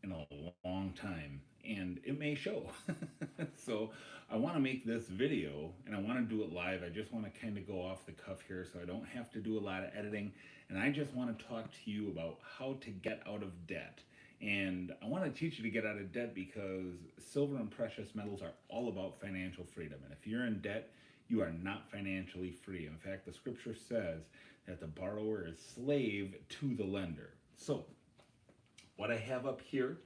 in a long time, and it may show. So I want to make this video and I want to do it live. I just want to kind of go off the cuff here so I don't have to do a lot of editing. And I just want to talk to you about how to get out of debt. And I want to teach you to get out of debt because silver and precious metals are all about financial freedom. And if you're in debt, you are not financially free. In fact, the scripture says that the borrower is slave to the lender. So, what I have up here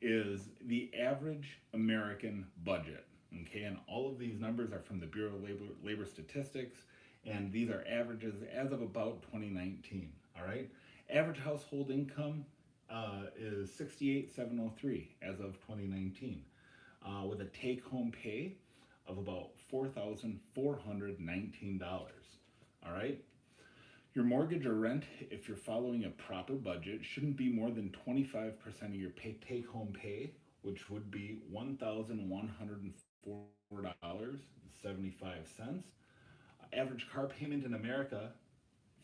is the average American budget. Okay, and all of these numbers are from the Bureau of Labor Statistics, and these are averages as of about 2019. All right, average household income is 68,703 as of 2019, with a take-home pay of about $4,419. All right, your mortgage or rent, if you're following a proper budget, shouldn't be more than 25% of your take home pay, which would be $1,104.75. Average car payment in America,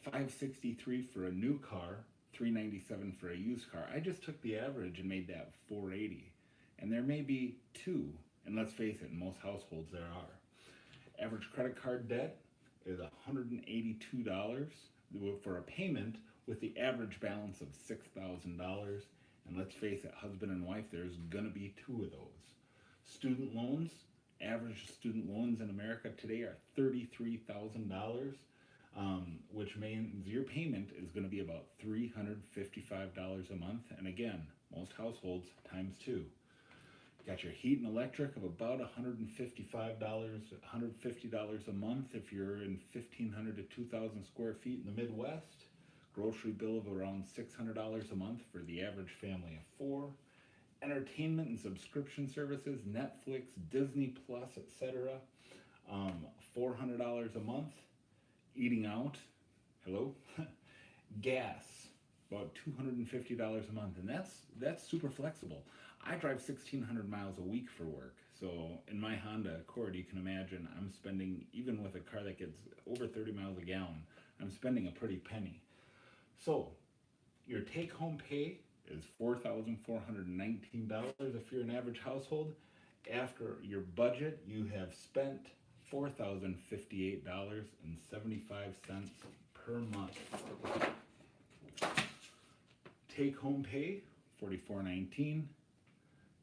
$563 for a new car, $397 for a used car. I just took the average and made that $480. And there may be two, and let's face it, in most households there are. Average credit card debt is $182 for a payment with the average balance of $6,000. And let's face it, husband and wife, there's gonna be two of those. Student loans, average student loans in America today are $33,000, which means your payment is gonna be about $355 a month. And again, most households times two. Got your heat and electric of about $150 a month if you're in 1,500 to 2,000 square feet in the Midwest. Grocery bill of around $600 a month for the average family of four. Entertainment and subscription services, Netflix, Disney Plus, etc. $400 a month. Eating out, hello, gas, about $250 a month, and that's super flexible. I drive 1,600 miles a week for work, so in my Honda Accord, you can imagine I'm spending, even with a car that gets over 30 miles a gallon, I'm spending a pretty penny. So your take-home pay is $4,419 if you're an average household. After your budget, you have spent $4,058.75 per month. Take-home pay, $4,419.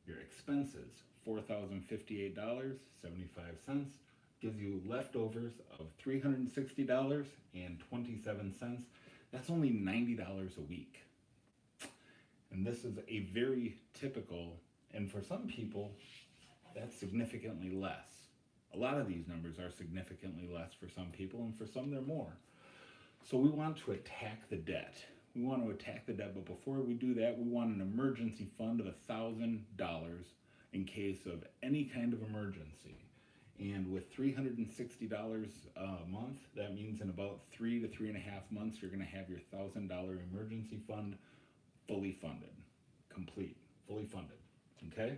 Your expenses, $4,058.75, gives you leftovers of $360.27. That's only $90 a week. And this is a very typical, and for some people, that's significantly less. A lot of these numbers are significantly less for some people, and for some they're more. So we want to attack the debt. We want to attack the debt, but before we do that, we want an emergency fund of $1,000 in case of any kind of emergency. And with $360 a month, that means in about 3 to 3.5 months, you're going to have your $1,000 emergency fund fully funded, complete, fully funded. Okay?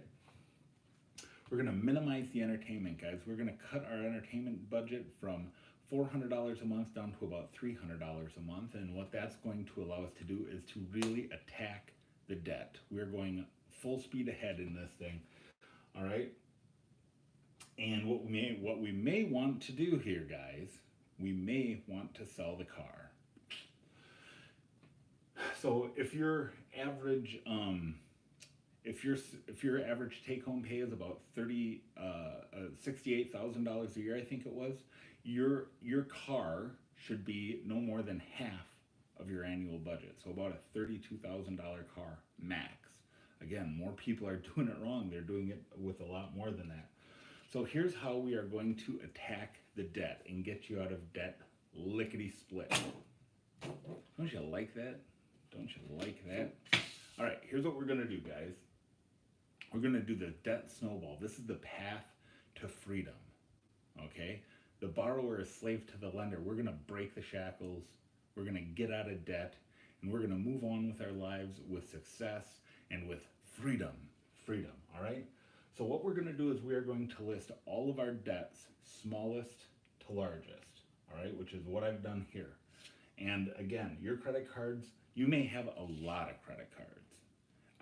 We're going to minimize the entertainment, guys. We're going to cut our entertainment budget from $400 a month down to about $300 a month. And what that's going to allow us to do is to really attack the debt. We're going full speed ahead in this thing. All right. And what we may want to do here, guys, we may want to sell the car. So if your average if your average take home pay is about $68,000 a year, I think it was, your car should be no more than half of your annual budget. So about a $32,000 car max. Again, more people are doing it wrong. They're doing it with a lot more than that. So here's how we are going to attack the debt and get you out of debt lickety split. Don't you like that? Don't you like that? All right, here's what we're going to do, guys. We're going to do the debt snowball. This is the path to freedom, okay? The borrower is slave to the lender. We're going to break the shackles. We're going to get out of debt, and we're going to move on with our lives with success and with freedom. Freedom, all right? So what we're going to do is we are going to list all of our debts, smallest to largest, all right, which is what I've done here. And again, your credit cards, you may have a lot of credit cards.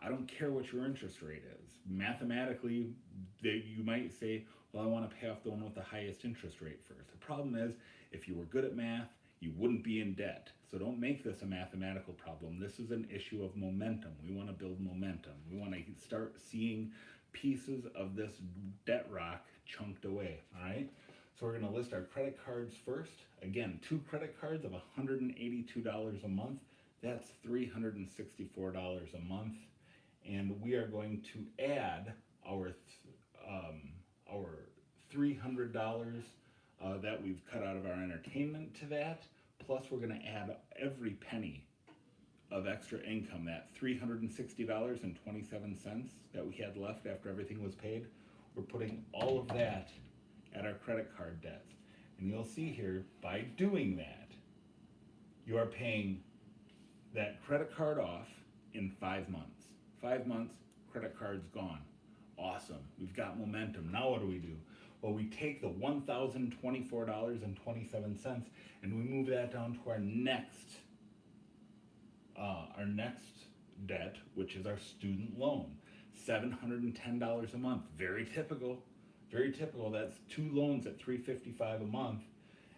I don't care what your interest rate is. Mathematically, you might say, well, I want to pay off the one with the highest interest rate first. The problem is, if you were good at math, you wouldn't be in debt. So don't make this a mathematical problem. This is an issue of momentum. We want to build momentum. We want to start seeing pieces of this debt rock chunked away, all right? So we're going to list our credit cards first. Again, 2 credit cards of $182 a month. That's $364 a month. And we are going to add our $300 that we've cut out of our entertainment to that. Plus, we're going to add every penny of extra income, that $360.27 that we had left after everything was paid. We're putting all of that at our credit card debt. And you'll see here, by doing that, you are paying that credit card off in 5 months. 5 months, credit card's gone. Awesome, we've got momentum. Now what do? Well, we take the $1,024.27 and we move that down to our next debt, which is our student loan, $710 a month. Very typical. Very typical. That's 2 loans at $355 a month,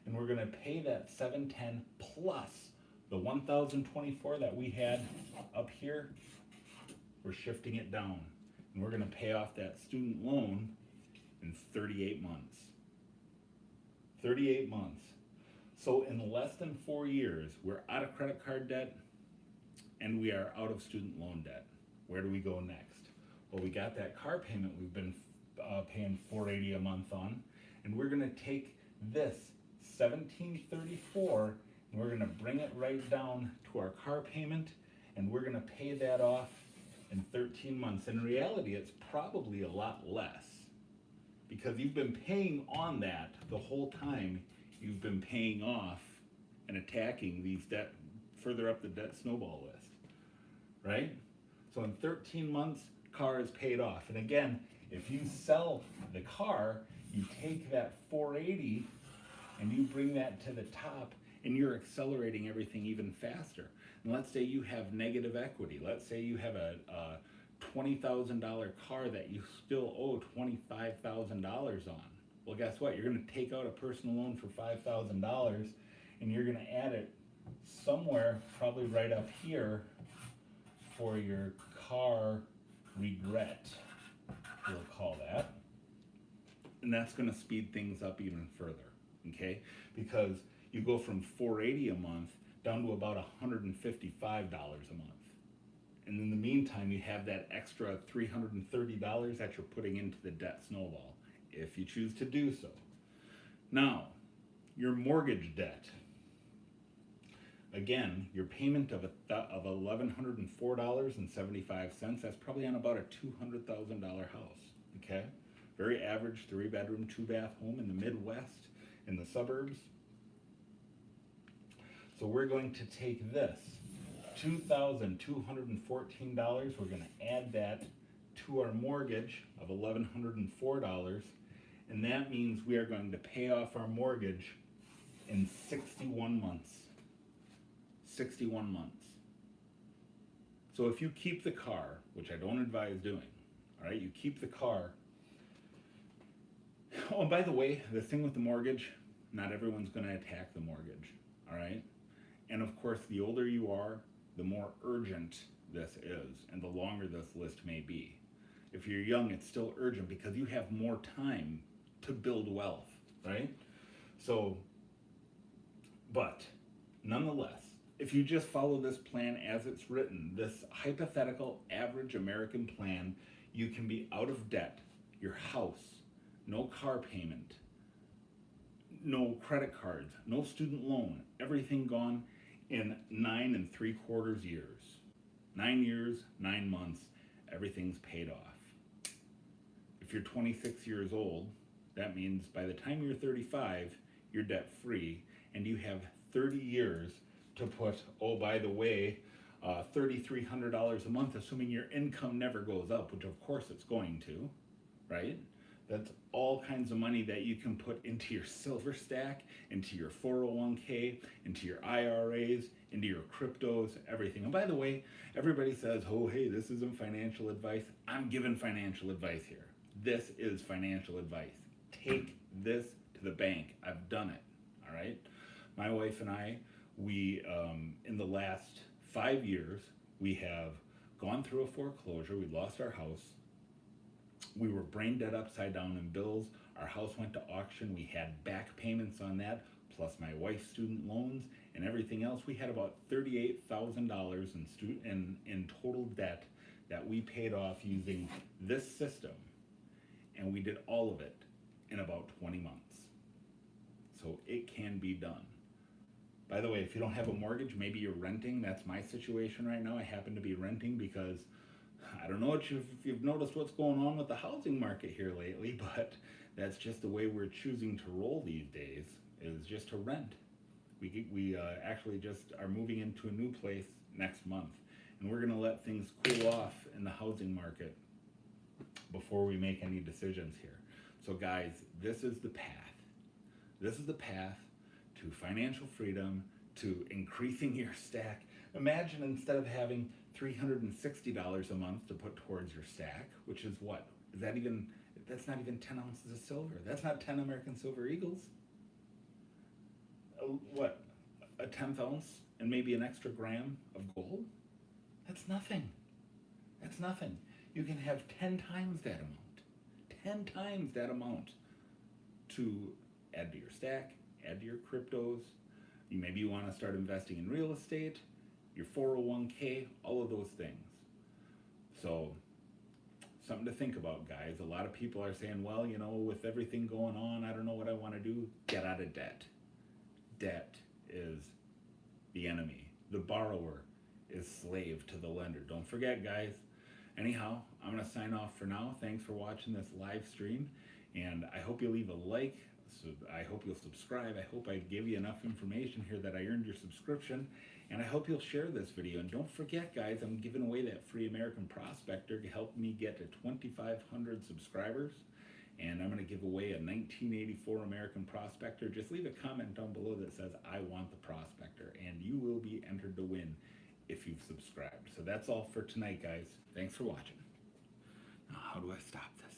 and we're going to pay that $710 plus the $1,024 that we had up here. We're shifting it down, and we're going to pay off that student loan in 38 months. 38 months. So in less than 4 years, we're out of credit card debt and we are out of student loan debt. Where do we go next? Well, we got that car payment we've been paying $480 a month on, and we're going to take this $1,734 and we're going to bring it right down to our car payment, and we're going to pay that off in 13 months. In reality, it's probably a lot less, because you've been paying on that the whole time you've been paying off and attacking these debt further up the debt snowball list, right? So in 13 months, car is paid off. And again, if you sell the car, you take that 480 and you bring that to the top, and you're accelerating everything even faster. And let's say you have negative equity. Let's say you have a $20,000 car that you still owe $25,000 on. Well, guess what? You're going to take out a personal loan for $5,000, and you're going to add it somewhere, probably right up here, for your car regret, we'll call that. And that's going to speed things up even further, okay? Because you go from $480 a month down to about $155 a month. And in the meantime, you have that extra $330 that you're putting into the debt snowball, if you choose to do so. Now, your mortgage debt. Again, your payment of $1,104.75, that's probably on about a $200,000 house, okay? Very average 3-bedroom, 2-bath home in the Midwest, in the suburbs. So we're going to take this $2,214, we're going to add that to our mortgage of $1,104, and that means we are going to pay off our mortgage in 61 months. 61 months. So if you keep the car, which I don't advise doing, all right, you keep the car. Oh, and by the way, the thing with the mortgage, not everyone's going to attack the mortgage, all right? And of course, the older you are, the more urgent this is, and the longer this list may be. If you're young, it's still urgent because you have more time to build wealth, right? So, but nonetheless, if you just follow this plan as it's written, this hypothetical average American plan, you can be out of debt, your house, no car payment, no credit cards, no student loan, everything gone in 9 3/4 years. 9 years, 9 months, everyth's paid off. If you're 26 years old, that means by the time you're 35, you're debt free, and you have 30 years to put, oh, by the way, $3,300 a month, assuming your income never goes up, which of course it's going to, right? That's all kinds of money that you can put into your silver stack, into your 401k, into your IRAs, into your cryptos, everything. And by the way, everybody says, oh, hey, this isn't financial advice. I'm giving financial advice here. This is financial advice. Take this to the bank. I've done it. All right. My wife and I, we, in the last 5 years, we have gone through a foreclosure. We lost our house. We were brain dead upside down in bills. Our house went to auction. We had back payments on that, plus my wife's student loans and everything else. We had about $38,000 in total debt that we paid off using this system, and we did all of it in about 20 months. So it can be done. By the way, if you don't have a mortgage, maybe you're renting. That's my situation right now. I happen to be renting because I don't know if you've noticed what's going on with the housing market here lately, but that's just the way we're choosing to roll these days, is just to rent. We actually just are moving into a new place next month, and we're going to let things cool off in the housing market before we make any decisions here. So guys, this is the path. This is the path to financial freedom, to increasing your stack. Imagine instead of having $360 a month to put towards your stack, which is what? That's not even 10 ounces of silver. That's not 10 American Silver Eagles. What? A 10th ounce and maybe an extra gram of gold? That's nothing. That's nothing. You can have 10 times that amount. 10 times that amount to add to your stack, add to your cryptos. Maybe you want to start investing in real estate, your 401k, all of those things. So, something to think about, guys. A lot of people are saying, well, with everything going on, I don't know what I want to do. Get out of debt. Debt is the enemy. The borrower is slave to the lender. Don't forget, guys. Anyhow, I'm going to sign off for now. Thanks for watching this live stream, and I hope you leave a like. So I hope you'll subscribe. I hope I gave you enough information here that I earned your subscription, and I hope you'll share this video. And don't forget, guys, I'm giving away that free American Prospector to help me get to 2,500 subscribers, and I'm going to give away a 1984 American Prospector. Just leave a comment down below that says, I want the Prospector, and you will be entered to win if you've subscribed. So that's all for tonight, guys. Thanks for watching. Now, how do I stop this?